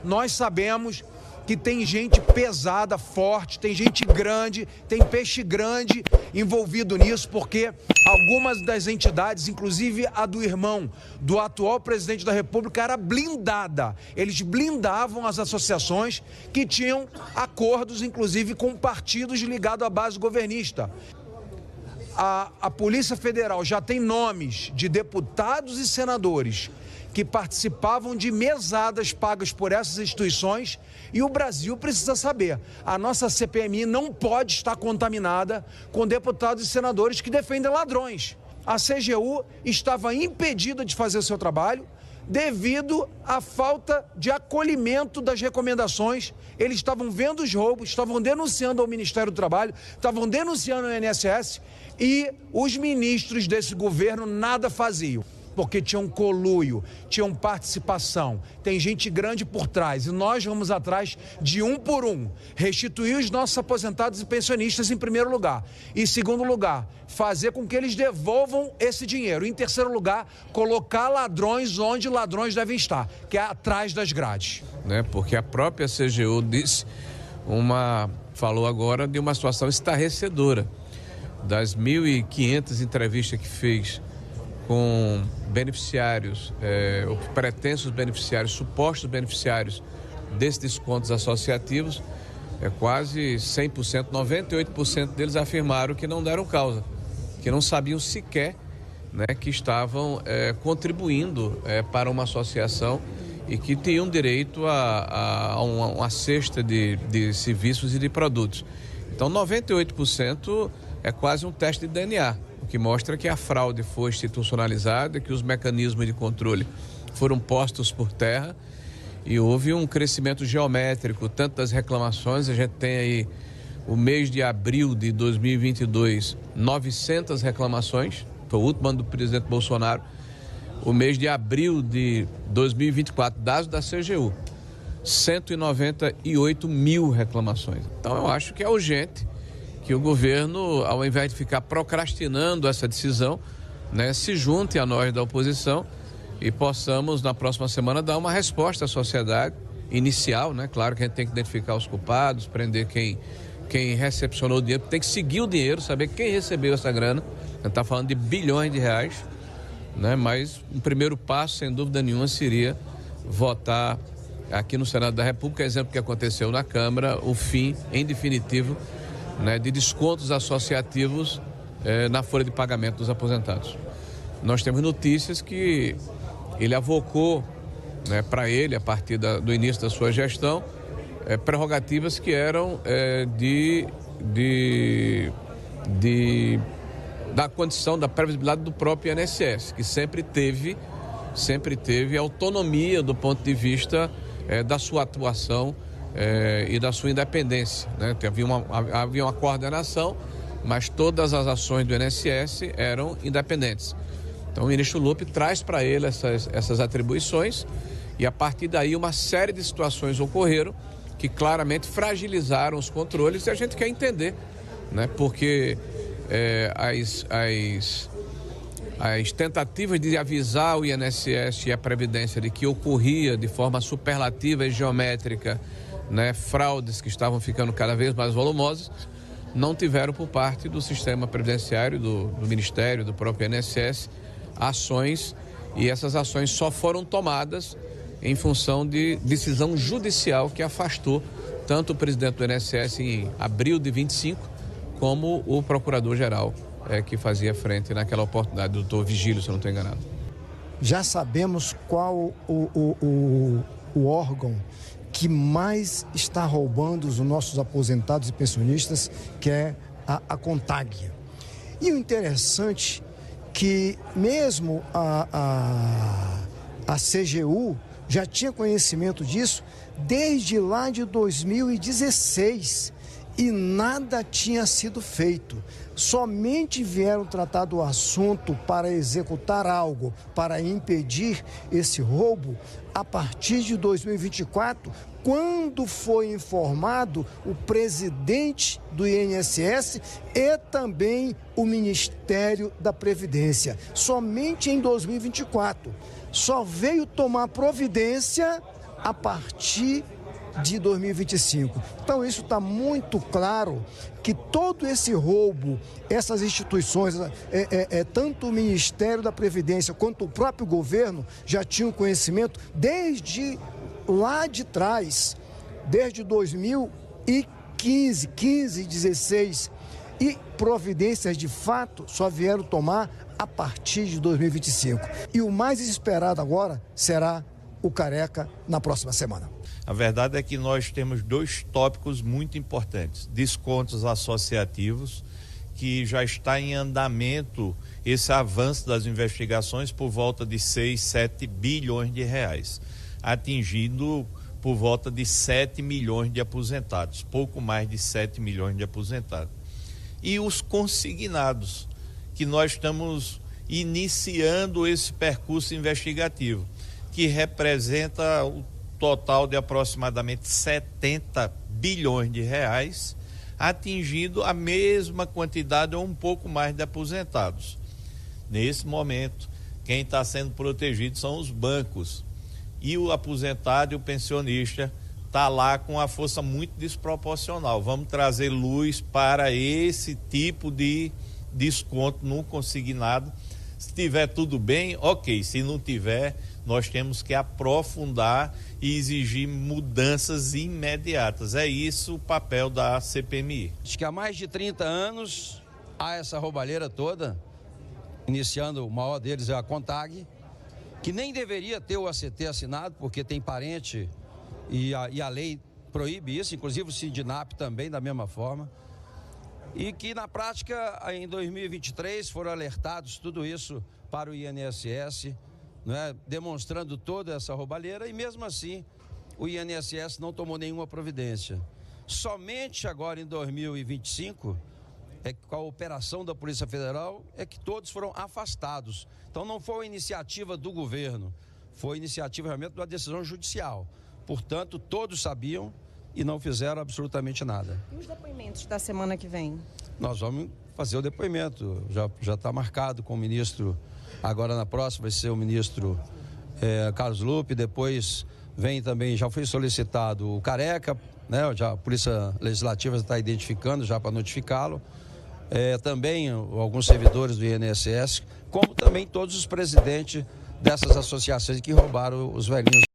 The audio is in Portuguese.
nós sabemos que tem gente pesada, forte, tem gente grande, tem peixe grande envolvido nisso, porque algumas das entidades, inclusive a do irmão do atual presidente da República, era blindada. Eles blindavam as associações que tinham acordos, inclusive, com partidos ligados à base governista. A Polícia Federal já tem nomes de deputados e senadores que participavam de mesadas pagas por essas instituições, e o Brasil precisa saber, a nossa CPMI não pode estar contaminada com deputados e senadores que defendem ladrões. A CGU estava impedida de fazer o seu trabalho devido à falta de acolhimento das recomendações. Eles estavam vendo os roubos, estavam denunciando ao Ministério do Trabalho, estavam denunciando ao INSS, e os ministros desse governo nada faziam, porque tinham conluio, tinham participação, tem gente grande por trás, e nós vamos atrás de um por um, restituir os nossos aposentados e pensionistas em primeiro lugar, e em segundo lugar, fazer com que eles devolvam esse dinheiro, em terceiro lugar, colocar ladrões onde ladrões devem estar, que é atrás das grades. Porque a própria CGU falou agora de uma situação estarrecedora, das 1.500 entrevistas que fez com beneficiários, pretensos beneficiários, supostos beneficiários desses descontos associativos, quase 100%, 98% deles afirmaram que não deram causa, que não sabiam sequer, que estavam contribuindo para uma associação e que tinham direito a uma cesta de serviços e de produtos. Então, 98% é quase um teste de DNA, o que mostra que a fraude foi institucionalizada, que os mecanismos de controle foram postos por terra e houve um crescimento geométrico, tanto das reclamações. A gente tem aí o mês de abril de 2022, 900 reclamações, foi o último ano do presidente Bolsonaro. O mês de abril de 2024, dados da CGU, 198 mil reclamações. Então eu acho que é urgente que o governo, ao invés de ficar procrastinando essa decisão, se junte a nós da oposição e possamos, na próxima semana, dar uma resposta à sociedade inicial, Claro que a gente tem que identificar os culpados, prender quem recepcionou o dinheiro, tem que seguir o dinheiro, saber quem recebeu essa grana. A gente está falando de bilhões de reais, Mas um primeiro passo, sem dúvida nenhuma, seria votar aqui no Senado da República, exemplo que aconteceu na Câmara, o fim, em definitivo, de descontos associativos na folha de pagamento dos aposentados. Nós temos notícias que ele avocou para ele, a partir do início da sua gestão, prerrogativas que eram da condição da previsibilidade do próprio INSS, que sempre teve autonomia do ponto de vista da sua atuação e da sua independência. Havia uma coordenação, mas todas as ações do INSS eram independentes. Então o ministro Lupe traz para ele essas atribuições e a partir daí uma série de situações ocorreram que claramente fragilizaram os controles, e a gente quer entender, porque as tentativas de avisar o INSS e a Previdência de que ocorria de forma superlativa e geométrica fraudes que estavam ficando cada vez mais volumosas, não tiveram por parte do sistema previdenciário, do Ministério, do próprio INSS, ações, e essas ações só foram tomadas em função de decisão judicial que afastou tanto o presidente do INSS em abril de 25, como o procurador-geral que fazia frente naquela oportunidade, o doutor Vigílio, se eu não estou enganado. Já sabemos qual o órgão que mais está roubando os nossos aposentados e pensionistas, que é a CONTAG. E o interessante que mesmo a CGU já tinha conhecimento disso desde lá de 2016 e nada tinha sido feito. Somente vieram tratar do assunto para executar algo, para impedir esse roubo a partir de 2024, quando foi informado o presidente do INSS e também o Ministério da Previdência. Somente em 2024. Só veio tomar providência a partir de 2025. Então isso está muito claro que todo esse roubo, essas instituições, tanto o Ministério da Previdência quanto o próprio governo já tinham conhecimento desde lá de trás, desde 2015, 16, e providências de fato só vieram tomar a partir de 2025. E o mais esperado agora será o Careca na próxima semana. A verdade é que nós temos dois tópicos muito importantes: descontos associativos, que já está em andamento esse avanço das investigações por volta de 6, 7 bilhões de reais, atingindo por volta de 7 milhões de aposentados, pouco mais de 7 milhões de aposentados. E os consignados, que nós estamos iniciando esse percurso investigativo, que representa o total de aproximadamente 70 bilhões de reais, atingindo a mesma quantidade ou um pouco mais de aposentados. Nesse momento, quem está sendo protegido são os bancos, e o aposentado e o pensionista está lá com uma força muito desproporcional. Vamos trazer luz para esse tipo de desconto no consignado. Se tiver tudo bem, ok. Se não tiver, nós temos que aprofundar e exigir mudanças imediatas. É isso o papel da CPMI. Acho que há mais de 30 anos há essa roubalheira toda, iniciando o maior deles é a CONTAG, que nem deveria ter o ACT assinado, porque tem parente e a lei proíbe isso, inclusive o Sindinap também da mesma forma. E que na prática, em 2023, foram alertados tudo isso para o INSS, né, demonstrando toda essa roubalheira, e mesmo assim o INSS não tomou nenhuma providência. Somente agora em 2025, com a operação da Polícia Federal, é que todos foram afastados. Então não foi uma iniciativa do governo, foi iniciativa realmente de uma decisão judicial. Portanto, todos sabiam e não fizeram absolutamente nada. E os depoimentos da semana que vem? Nós vamos fazer o depoimento, já está marcado com o ministro, agora na próxima vai ser o ministro Carlos Lupe, depois vem também, já foi solicitado o Careca, né? Já a Polícia Legislativa está identificando já para notificá-lo, também alguns servidores do INSS, como também todos os presidentes dessas associações que roubaram os velhinhos